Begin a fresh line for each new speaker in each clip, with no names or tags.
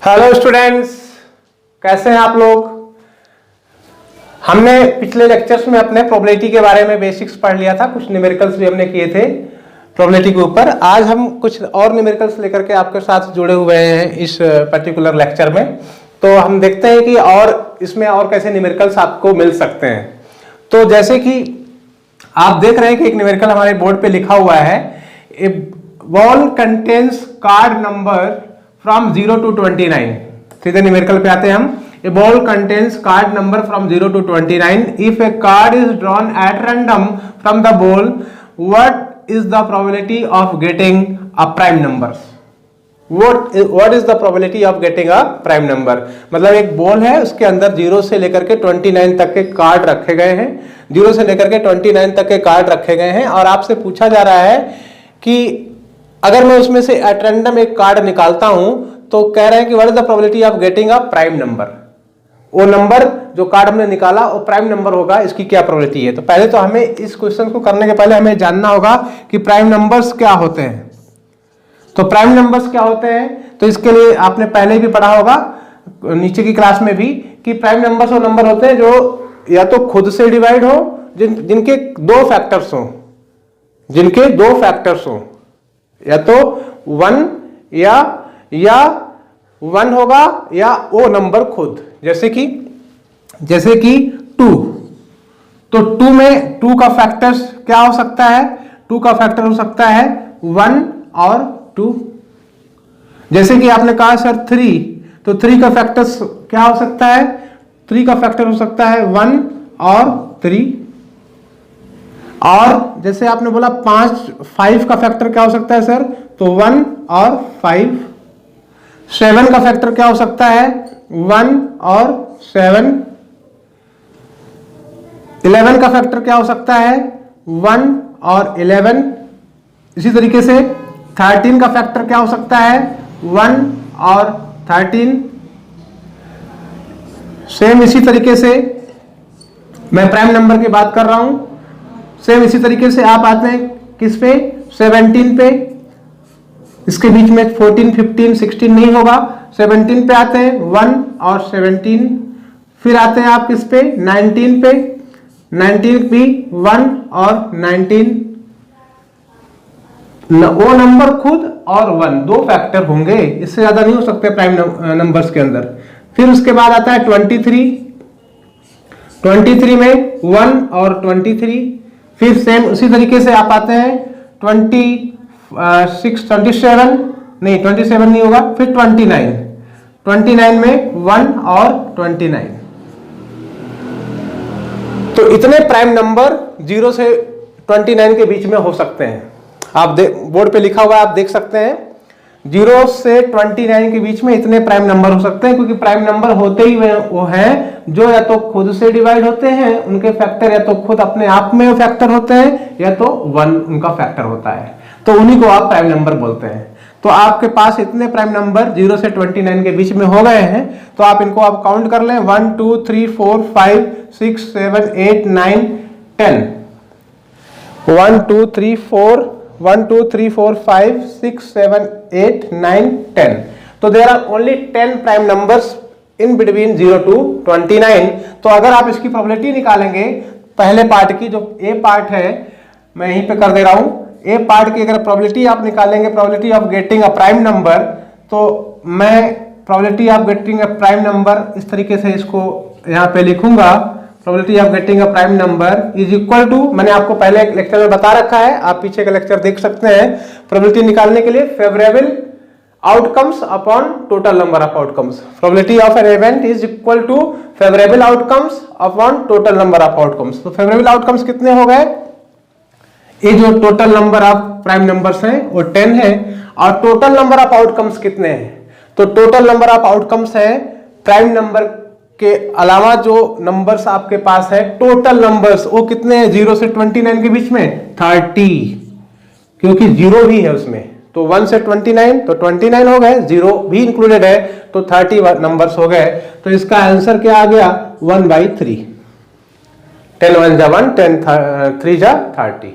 Hello students, कैसे हैं आप लोग। हमने पिछले लेक्चर्स में अपने प्रोबेबिलिटी के बारे में बेसिक्स पढ़ लिया था, कुछ न्यूमेरिकल्स भी हमने किए थे प्रोबेबिलिटी के ऊपर। आज हम कुछ और न्यूमेरिकल्स लेकर के आपके साथ जुड़े हुए हैं इस पर्टिकुलर लेक्चर में। तो हम देखते हैं कि और इसमें और कैसे न्यूमेरिकल्स आपको मिल सकते हैं। तो जैसे कि आप देख रहे हैं कि एक न्यूमेरिकल हमारे बोर्ड पे लिखा हुआ है, a ball contains card number from 0 to 29। सीधे न्यूमेरिकल पे आते हैं हम। A ball contains card number from 0 to 29। If a card is drawn at random from the ball, what is the probability of getting a prime number. What is the probability of getting a prime number. मतलब एक ball है, उसके अंदर 0 से लेकर के 29 तक के कार्ड रखे गए हैं। 0 से लेकर के 29 तक के कार्ड रखे गए हैं और आपसे पूछा जा रहा है कि अगर मैं उसमें से एट रैंडम एक कार्ड निकालता हूं तो कह रहे हैं कि what is the probability of getting a prime number. वो नंबर जो कार्ड हमने निकाला वो प्राइम नंबर होगा, इसकी क्या प्रोबेबिलिटी है। तो पहले तो हमें इस क्वेश्चन को करने के पहले हमें जानना होगा कि प्राइम नंबर्स क्या होते हैं। तो प्राइम नंबर्स क्या होते हैं, तो इसके लिए आपने पहले भी पढ़ा होगा नीचे की क्लास में भी कि प्राइम नंबर्स वो नंबर होते हैं जो या तो खुद से डिवाइड हो, जिनके दो फैक्टर्स हो, या तो 1 या 1 होगा या वो नंबर खुद। जैसे कि 2। तो 2 में 2 का फैक्टर्स क्या हो सकता है, 2 का फैक्टर हो सकता है 1 और 2। जैसे कि आपने कहा सर 3, तो 3 का फैक्टर्स क्या हो सकता है, 3 का फैक्टर हो सकता है 1 और 3। और जैसे आपने बोला 5 का फैक्टर क्या हो सकता है सर, तो 1 और 5। 7 का फैक्टर क्या हो सकता है, 1 और 7। 11 का फैक्टर क्या हो सकता है, 1 और 11। इसी तरीके से 13 का फैक्टर क्या हो सकता है, 1 और 13। सेम इसी तरीके से मैं प्राइम नंबर की बात कर रहा हूं। सेम इसी तरीके से आप आते हैं किस पे, 17 पे। इसके बीच में 14, 15, 16 नहीं होगा। 17 पे आते हैं 1 और 17। फिर आते हैं आप किस पे, 19 पे। 19 भी 1 और 19। वो नंबर खुद और 1 दो फैक्टर होंगे, इससे ज्यादा नहीं हो सकते प्राइम नंबर्स के अंदर। फिर उसके बाद आता है 23 में 1 और 23। फिर सेम उसी तरीके से आप आते हैं 27 नहीं होगा। फिर 29 में 1 और 29। तो इतने प्राइम नंबर 0 से 29 के बीच में हो सकते हैं। आप बोर्ड पे लिखा हुआ है, आप देख सकते हैं 0 से 29 के बीच में इतने प्राइम नंबर हो सकते हैं, क्योंकि प्राइम नंबर होते ही वो हैं जो या तो खुद से डिवाइड होते हैं, उनके फैक्टर या तो खुद अपने आप में फैक्टर होते हैं या तो 1 उनका फैक्टर होता है, तो उन्हीं को आप प्राइम नंबर बोलते हैं। तो आपके पास इतने प्राइम नंबर 0 से 29 के बीच में हो गए हैं, तो आप इनको आप काउंट कर लें 1 2 3 4 5 6 7 8 9 10। 1 2 3 4 1 2 3 4 5 6 7 8 9 10। तो there are only 10 prime numbers in between 0 to 29। तो अगर आप इसकी प्रोबेबिलिटी निकालेंगे पहले पार्ट की, जो ए पार्ट है मैं यहीं पे कर दे रहा हूं, ए पार्ट की अगर प्रोबेबिलिटी आप निकालेंगे, probability of getting a prime number, तो मैं probability of getting a prime number इस तरीके से इसको यहां पे लिखूंगा। Probability of getting a prime number is equal to, मैंने आपको पहले एक लेक्चर में बता रखा है, आप पीछे का लेक्चर देख सकते हैं। प्रोबेबिलिटी निकालने के लिए favourable outcomes upon total number of outcomes. Probability of an event is equal to favourable outcomes upon total number of outcomes. तो फेवरेबल आउटकम्स कितने हो गए, ये जो total number of prime numbers हैं वो 10 है। और टोटल नंबर ऑफ आउटकम्स कितने हैं, तो टोटल नंबर ऑफ आउटकम्स है प्राइम नंबर के अलावा जो नंबर्स आपके पास है, टोटल नंबर्स वो कितने हैं 0 से 29 के बीच में 30, क्योंकि 0 भी है उसमें। तो 1 से 29 तो 29 हो गए, 0 भी इंक्लूडेड है तो 30 नंबर्स हो गए। तो इसका आंसर क्या आ गया, 1/3। 10 1 जा 1, 10 3 जा 30।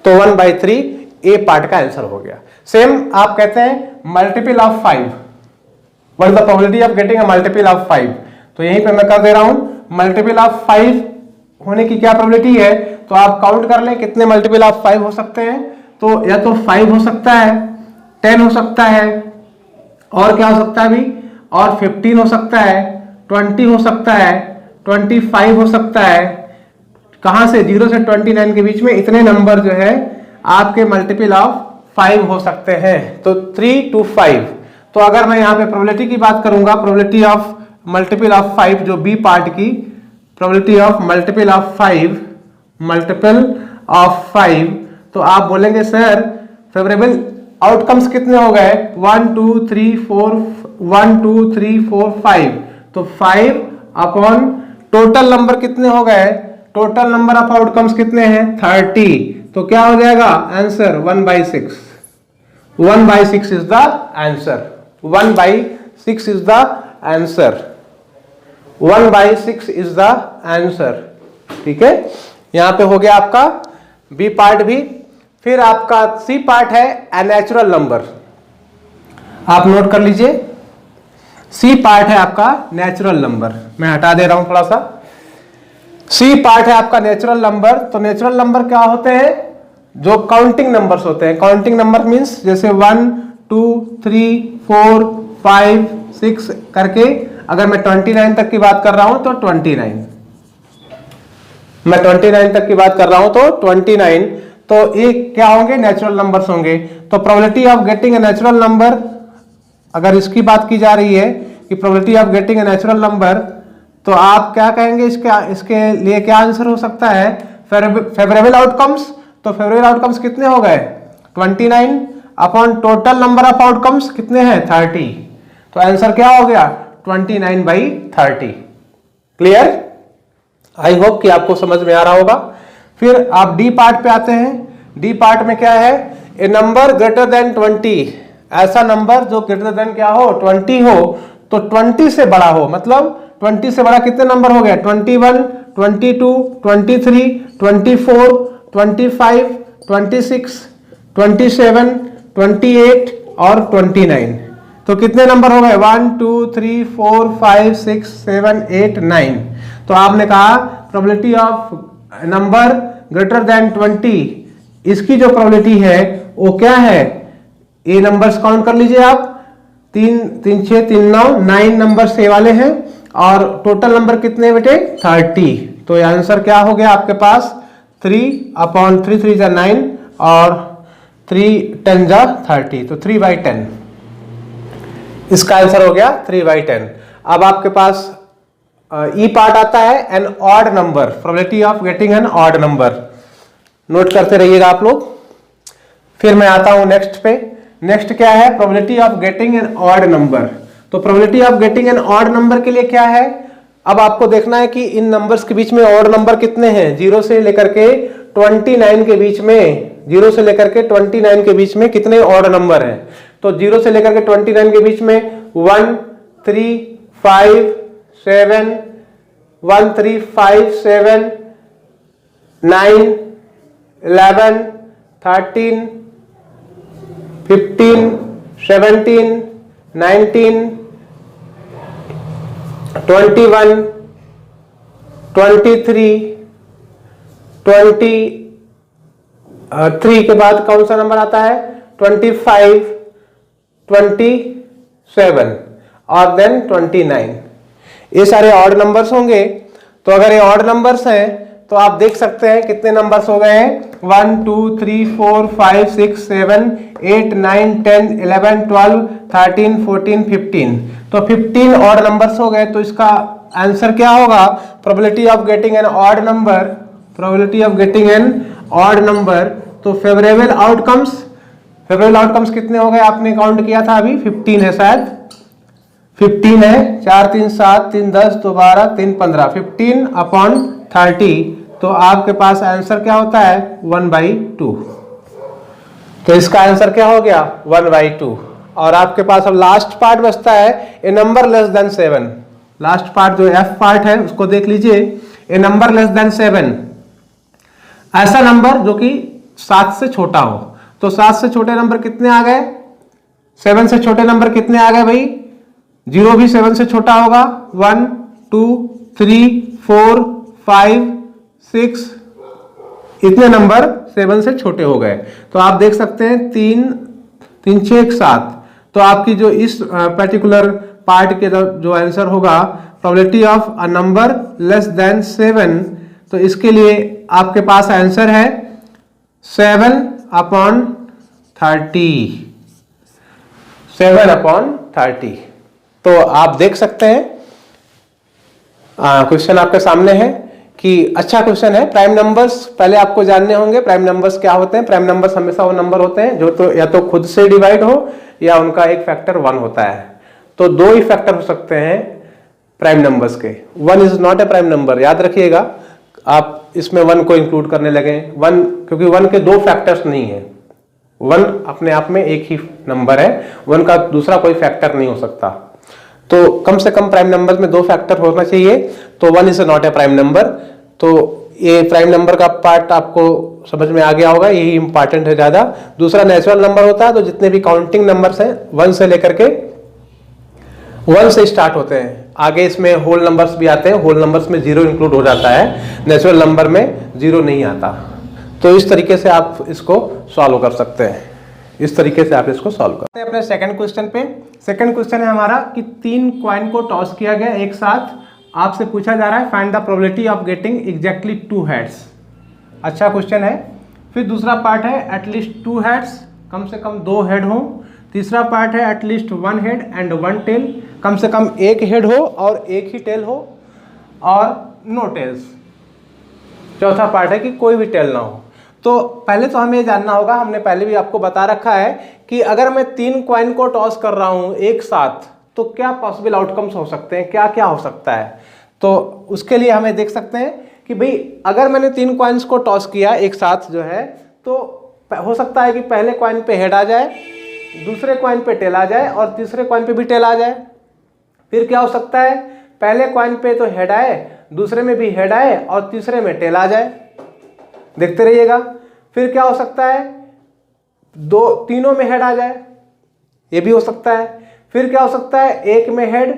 तो 1/3 ए पार्ट का आंसर हो गया। सेम आप कहते हैं multiple of 5, what is the probability of getting a multiple of 5। तो यहीं पे मैं कर दे रहा हूं, मल्टीपल ऑफ 5 होने की क्या प्रोबेबिलिटी है, तो आप काउंट कर लें कितने मल्टीपल ऑफ 5 हो सकते हैं। तो या तो 5 हो सकता है, 10 हो सकता है, और क्या हो सकता है अभी, और 15 हो सकता है, 20 हो सकता है, 25 हो सकता है। कहां से, 0 से 29 के बीच में इतने नंबर जो है आपके मल्टीपल ऑफ 5 हो सकते हैं। तो 3 to 5। तो अगर मैं यहाँ पे प्रोबेबिलिटी की बात करूंगा, प्रोबेबिलिटी ऑफ मल्टीपल ऑफ 5 जो बी पार्ट की, probability of multiple of 5, multiple of 5, तो आप बोलेंगे सर फेवरेबल आउटकम्स कितने हो गए, 1 2 3 4 1 2 3 4 5। तो 5 अपॉन टोटल नंबर कितने हो गए, टोटल नंबर ऑफ आउटकम्स कितने हैं 30। तो क्या हो जाएगा answer 1/6। 1/6 is the answer. 1/6 is the answer. 1/6 is the answer. ठीक है, यहां पे हो गया आपका बी पार्ट भी। फिर आपका सी पार्ट है अनैचुरल नंबर। आप नोट कर लीजिए, सी पार्ट है आपका नेचुरल नंबर। मैं हटा दे रहा हूं थोड़ा सा। सी पार्ट है आपका नेचुरल नंबर। तो नेचुरल नंबर क्या होते हैं, जो काउंटिंग नंबर्स होते हैं। काउंटिंग नंबर मींस जैसे 1 2 3 4 5 6 करके, अगर मैं 29 तक की बात कर रहा हूं तो 29, मैं 29 तक की बात कर रहा हूं तो 29। तो ये क्या होंगे, नेचुरल नंबर्स होंगे। तो probability of getting a natural number, अगर इसकी बात की जा रही है कि probability of getting a natural number, तो आप क्या कहेंगे, इसके लिए क्या आंसर हो सकता है, फेवरेबल आउटकम्स। तो फेवरेबल आउटकम्स कितने हो गए 29 upon total number of outcomes कितने हैं 30। तो आंसर क्या हो गया 29/30। क्लियर, आई होप कि आपको समझ में आ रहा होगा। फिर आप डी पार्ट पे आते हैं। डी पार्ट में क्या है, ए नंबर ग्रेटर देन 20, ऐसा नंबर जो ग्रेटर देन क्या हो 20 हो, तो 20 से बड़ा हो। मतलब 20 से बड़ा कितने नंबर हो गए, 21 22 23 24 25 26 27 28 और 29। तो कितने नंबर हो गए 1 2 3 4 5 6 7 8 9। तो आपने कहा probability of number greater than 20, इसकी जो प्रोबेबिलिटी है वो क्या है, ये नंबर्स काउंट कर लीजिए आप, 3 3 6 3 9, 9 नंबर ये वाले हैं। और टोटल नंबर कितने बेटे 30। तो ये आंसर क्या हो गया आपके पास 3 अपॉन 3 3 जा 9 और 3 10 जा 30। तो 3/10 इसका आंसर हो गया 3/10। अब आपके पास ई पार्ट आता है an odd number, probability of getting an odd number. Note करते रहिएगा आप लोग। फिर मैं आता हूं नेक्स्ट पे। नेक्स्ट क्या है, probability of getting an odd number. तो probability of getting an odd number के लिए क्या है, अब आपको देखना है कि इन नंबर्स के बीच में ऑड नंबर कितने हैं। 0 से लेकर के 29 के बीच में, 0 से लेकर के 29 के बीच में कितने ऑड नंबर हैं। तो 0 से लेकर के 29 के बीच में 1 3 5 7 1 3 5 7 9 11 13 15 17 19 21 23 23 के बाद कौन सा नंबर आता है 25 27 और देन 29। ये सारे ऑड नंबर्स होंगे। तो अगर ये ऑड नंबर्स हैं तो आप देख सकते हैं कितने नंबर्स हो गए हैं 1 2 3 4 5 6 7 8 9 10 11 12 13 14 15। तो 15 ऑड नंबर्स हो गए। तो इसका आंसर क्या होगा, probability of getting an odd number, probability of getting an odd number. तो फेवरेबल आउटकम्स, फेवरेबल आउटकम्स कितने हो गए आपने काउंट किया था अभी 15 है, शायद 15 है, 4 3 7 3 10 2 12 3 15, 15 अपॉन 30। तो आपके पास आंसर क्या होता है 1/2। तो इसका आंसर क्या हो गया 1/2। और आपके पास अब लास्ट पार्ट बचता है a number less than 7। Last part जो एफ पार्ट है उसको देख लीजिए, ए नंबर लेस देन 7, ऐसा नंबर जो कि 7 से छोटा हो। तो 7 से छोटे नंबर कितने आ गए, 7 से छोटे नंबर कितने आ गए भाई जीरो भी 7 से छोटा होगा, 1 2 3 4 5 6, इतने नंबर 7 से छोटे हो गए। तो आप देख सकते हैं 3 3 6 7। तो आपकी जो इस पर्टिकुलर पार्ट के जो आंसर होगा, probability of a number less than 7, तो इसके लिए आपके पास आंसर है 7/30, 7/30। तो आप देख सकते हैं क्वेश्चन आपके सामने है कि अच्छा क्वेश्चन है। प्राइम नंबर्स पहले आपको जानने होंगे, प्राइम नंबर्स क्या होते हैं। प्राइम नंबर्स हमेशा वो नंबर होते हैं जो तो या तो खुद से डिवाइड हो या उनका एक फैक्टर 1 होता है। तो दो ही फैक्टर हो सकते हैं प्राइम नंबर्स के। 1 is not a prime number, याद रखिएगा। आप इसमें 1 को इंक्लूड करने लगे, 1 क्योंकि 1 के दो फैक्टर्स नहीं है। 1 अपने आप में एक ही नंबर है, 1 का दूसरा कोई फैक्टर नहीं हो सकता। तो कम से कम प्राइम नंबर में दो फैक्टर होना चाहिए। तो 1 is not a prime number. तो ये प्राइम नंबर का पार्ट आपको समझ में आ गया होगा, यही इंपॉर्टेंट है ज्यादा। दूसरा नेचुरल नंबर होता है, तो जितने भी काउंटिंग नंबर्स हैं 1 से लेकर के 1 से स्टार्ट होते हैं। आगे इसमें होल नंबर्स भी आते हैं, होल नंबर्स में 0 इंक्लूड हो जाता है, नेचुरल नंबर में 0 नहीं आता। तो इस तरीके से आप इसको सॉल्व कर सकते हैं, इस तरीके से आप इसको सॉल्व करते हैं। अपने सेकंड क्वेश्चन पे, सेकंड क्वेश्चन है हमारा कि 3 कॉइन को टॉस किया गया एक साथ। आपसे पूछा जा रहा है find the probability of getting exactly 2 heads. अच्छा क्वेश्चन है। फिर दूसरा पार्ट है एटलीस्ट 2 हेड्स, कम से कम 2 हेड हो। तीसरा पार्ट है एटलीस्ट 1 हेड एंड 1 टेल, कम से कम 1 हेड हो और 1 ही टेल हो और नो टेल्स। चौथा पार्ट है कि कोई भी टेल ना हो। तो पहले तो हमें जानना होगा, हमने पहले भी आपको बता रखा है कि अगर मैं 3 कॉइन को टॉस कर रहा हूं एक साथ तो क्या पॉसिबल आउटकम्स हो सकते हैं, क्या क्या हो सकता है। तो उसके लिए हमें देख सकते हैं कि भाई अगर मैंने 3 कॉइन्स को टॉस किया एक साथ जो है, तो हो सकता है कि पहले कॉइन पे हेड आ जाए, दूसरे कॉइन पे टेल आ जाए और तीसरे कॉइन पे भी टेल आ जाए। फिर क्या हो सकता है, पहले कॉइन पे तो हेड आए, दूसरे में भी हेड आए और तीसरे में टेल आ जाए। देखते रहिएगा। फिर क्या हो सकता है, तीनों में हेड आ जाए, ये भी हो सकता है। फिर क्या हो सकता है, एक में हेड,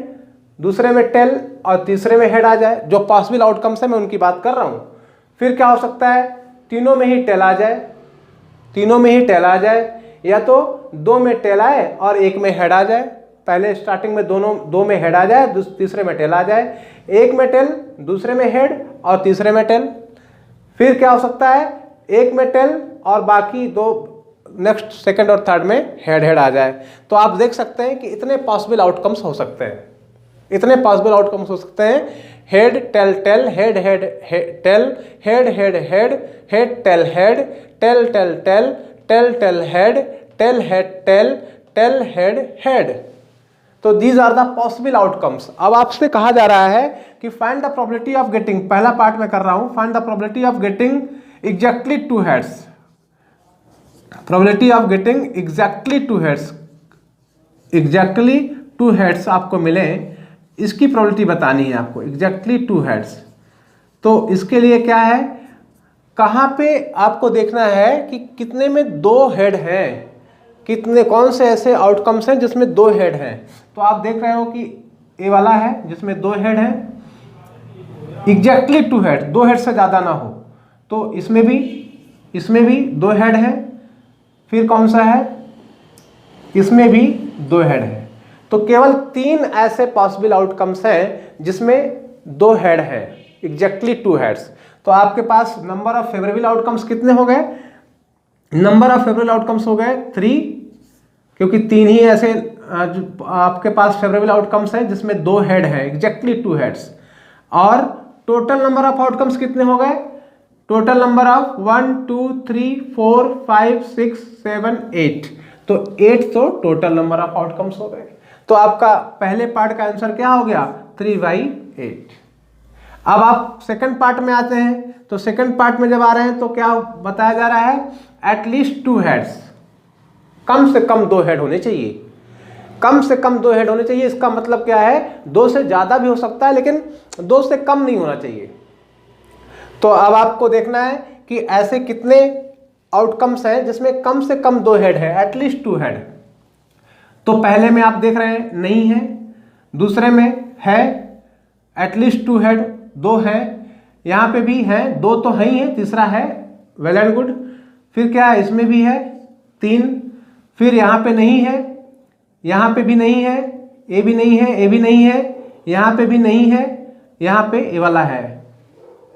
दूसरे में टेल और तीसरे में हेड आ जाए। जो पॉसिबल आउटकम्स है मैं उनकी बात कर रहा हूं। फिर क्या हो सकता है, तीनों में ही टेल आ जाए, तीनों में ही टेल आ जाए, या तो 2 में टेल आए और 1 में हेड आ जाए। पहले स्टार्टिंग में दो में हेड आ जाए, तीसरे में टेल आ जाए, 1 में टेल, दूसरे में हेड और तीसरे में टेल। फिर क्या हो सकता है, 1 में टेल और बाकी 2 नेक्स्ट सेकंड और थर्ड में हेड आ जाए। तो आप देख सकते हैं कि इतने पॉसिबल आउटकम्स हो सकते हैं, इतने पॉसिबल आउटकम्स हो सकते हैं। Head tail tail, head head tail, head head head, head tail head, tail tail tail, tail tail head, tail head tail, tail head head. तो these are the possible outcomes. अब आपसे कहा जा रहा है कि find the probability of getting, पहला part में कर रहा हूं, find the probability of getting exactly 2 heads. Probability of getting exactly 2 heads, exactly 2 heads आपको मिले, इसकी प्रोबेबिलिटी बतानी है आपको, एग्जैक्टली 2 हेड्स। तो इसके लिए क्या है, कहां पे आपको देखना है कि कितने में 2 हेड हैं, कितने कौन से ऐसे आउटकम्स हैं जिसमें 2 हेड हैं। तो आप देख रहे हो कि ए वाला है जिसमें 2 हेड हैं, एग्जैक्टली 2 हेड, 2 हेड से ज्यादा ना हो। तो इसमें भी 2 हेड हैं। फिर कौन सा है, इसमें भी 2 हेड है। तो केवल 3 ऐसे पॉसिबल आउटकम्स हैं जिसमें 2 हेड है, एग्जैक्टली 2 हेड्स। तो आपके पास नंबर ऑफ फेवरेबल आउटकम्स कितने हो गए, नंबर ऑफ फेवरेबल आउटकम्स हो गए 3, क्योंकि 3 ही ऐसे आपके पास फेवरेबल आउटकम्स हैं जिसमें 2 हेड है, एग्जैक्टली 2 हेड्स। और टोटल नंबर ऑफ आउटकम्स कितने हो गए, टोटल नंबर ऑफ 1 2 3 4 5 6 7 8। तो 8 तो टोटल नंबर ऑफ आउटकम्स हो गए। तो आपका पहले पार्ट का आंसर क्या हो गया, 3/8। अब आप सेकंड पार्ट में आते हैं। तो सेकंड पार्ट में जब आ रहे हैं तो क्या बताया जा रहा है, एटलीस्ट 2 हेड्स, कम से कम 2 हेड होने चाहिए, कम से कम 2 हेड होने चाहिए। इसका मतलब क्या है, 2 से ज्यादा भी हो सकता है लेकिन 2 से कम नहीं होना चाहिए। तो अब आपको देखना है कि ऐसे कितने आउटकम्स हैं जिसमें कम से कम 2 हेड है, एटलीस्ट 2 हेड। तो पहले में आप देख रहे हैं नहीं है, दूसरे में है एटलीस्ट 2 हेड, 2 है, यहाँ पे भी है 2 तो है ही है, तीसरा है वेल एंड गुड। फिर क्या है, इसमें भी है 3, फिर यहाँ पे नहीं है, यहाँ पे भी नहीं है, ए भी नहीं है, ए भी नहीं है, यहाँ पे भी नहीं है, यहाँ पे ए वाला है।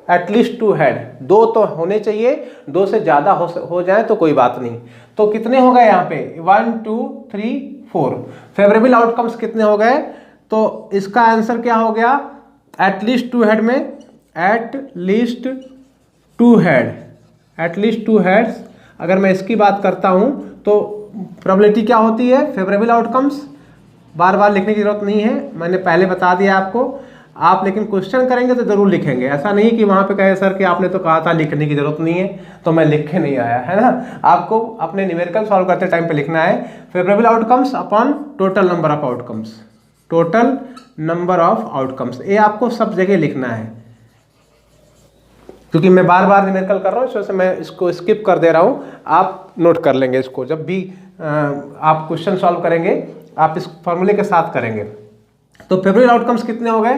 एटलीस्ट 2 हेड, 2 तो होने चाहिए, 2 से ज़्यादा हो जाए तो कोई बात नहीं। तो कितने हो गए यहाँ पे 1 2 3 4 फेवरेबल आउटकम्स कितने हो गए? तो इसका आंसर क्या हो गया? एटलीस्ट 2 हेड में एटलीस्ट 2 हेड, एटलीस्ट 2 हेड्स। अगर मैं इसकी बात करता हूँ तो प्रोबेबिलिटी क्या होती है? Favourable outcomes. बार बार लिखने की जरूरत नहीं है, मैंने पहले बता दिया आपको। आप लेकिन क्वेश्चन करेंगे तो जरूर लिखेंगे, ऐसा नहीं कि वहाँ पे कहे सर कि आपने तो कहा था लिखने की जरूरत नहीं है तो मैं लिख के नहीं आया, है ना। आपको अपने न्यूमेरिकल सॉल्व करते टाइम पे लिखना है favourable outcomes upon total number of outcomes, total number of outcomes. ये आपको सब जगह लिखना है, क्योंकि मैं बार बार न्यूमेरिकल कर रहा हूँ इस वजह से मैं इसको स्किप कर दे रहा हूँ। आप नोट कर लेंगे इसको, जब भी आप क्वेश्चन सॉल्व करेंगे आप इस फॉर्मूले के साथ करेंगे। तो फेवरेबल आउटकम्स कितने हो गए?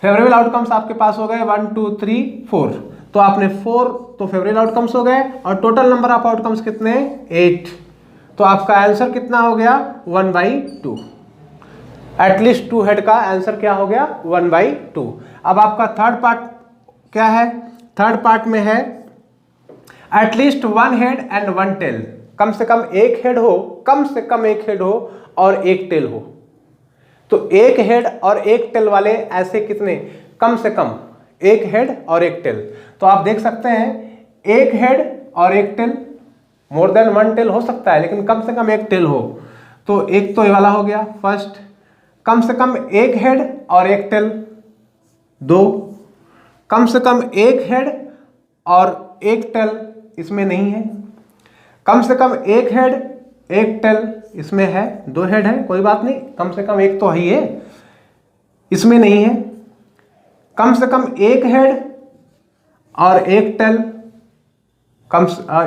फेवरेबल आउटकम्स आपके पास हो गए 1 2 3 4, तो आपने 4 तो फेवरेबल आउटकम्स हो गए, और टोटल नंबर ऑफ आउटकम्स कितने? 8। तो आपका आंसर कितना हो गया? 1/2। एटलीस्ट 2 हेड का आंसर क्या हो गया? 1/2। अब आपका थर्ड पार्ट क्या है? थर्ड पार्ट में है एटलीस्ट 1 हेड एंड 1 टेल। कम से कम एक हेड हो, कम से कम एक हेड हो और एक टेल हो। तो एक हेड और एक टेल वाले ऐसे कितने? कम से कम एक हेड और एक टेल। तो आप देख सकते हैं एक हेड और एक टेल, मोर देन 1 टेल हो सकता है लेकिन कम से कम एक टेल हो। तो एक तो ये वाला हो गया फर्स्ट, कम से कम एक हेड और एक टेल 2, कम से कम एक हेड और एक टेल इसमें नहीं है, कम से कम एक हेड एक टेल इसमें है, 2 हेड है कोई बात नहीं, कम से कम एक तो ही है, इसमें नहीं है, कम से कम एक हेड और एक टेल,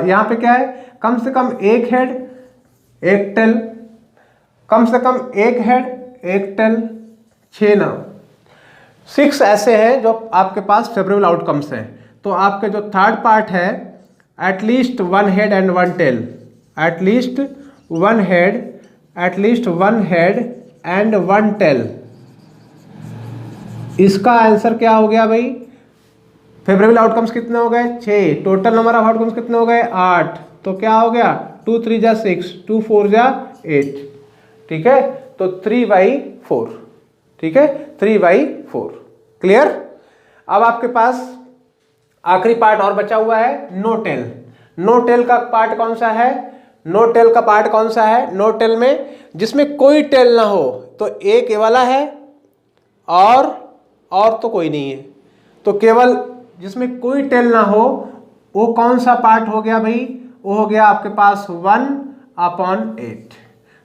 यहाँ पे क्या है? कम से कम एक हेड एक टेल, कम से कम एक हेड एक टेल, 6 ना 6 ऐसे हैं जो आपके पास फेवरेबल आउटकम्स हैं। तो आपके जो थर्ड पार्ट है at least 1 head and 1 tail, at least 1 head, at least 1 head and 1 tail, इसका आंसर क्या हो गया भाई? फेवरेबल आउटकम्स कितने हो गए? 6। टोटल नंबर ऑफ आउटकम्स कितने हो गए? 8। तो क्या हो गया? 2 3 जा 6, 2 4 जा 8, ठीक है। तो 3/4, ठीक है, 3/4। क्लियर? अब आपके पास आखिरी पार्ट और बचा हुआ है नो टेल। नो टेल का पार्ट कौन सा है? नो टेल का पार्ट कौन सा है? नो टेल में जिसमें कोई टेल ना हो, तो एक ये वाला है और तो कोई नहीं है। तो केवल जिसमें कोई टेल ना हो वो कौन सा पार्ट हो गया भाई? वो हो गया आपके पास 1/8।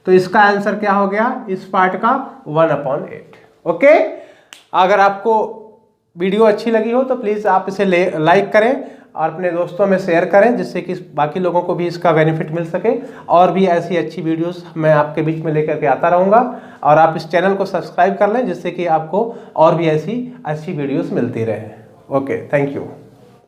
तो इसका आंसर क्या हो गया इस पार्ट का? 1/8। ओके, अगर आपको वीडियो अच्छी लगी हो तो प्लीज़ आप इसे लाइक करें और अपने दोस्तों में शेयर करें, जिससे कि बाकी लोगों को भी इसका बेनिफिट मिल सके। और भी ऐसी अच्छी वीडियोस मैं आपके बीच में लेकर के आता रहूँगा, और आप इस चैनल को सब्सक्राइब कर लें जिससे कि आपको और भी ऐसी अच्छी वीडियोस मिलती रहे। Okay, thank you.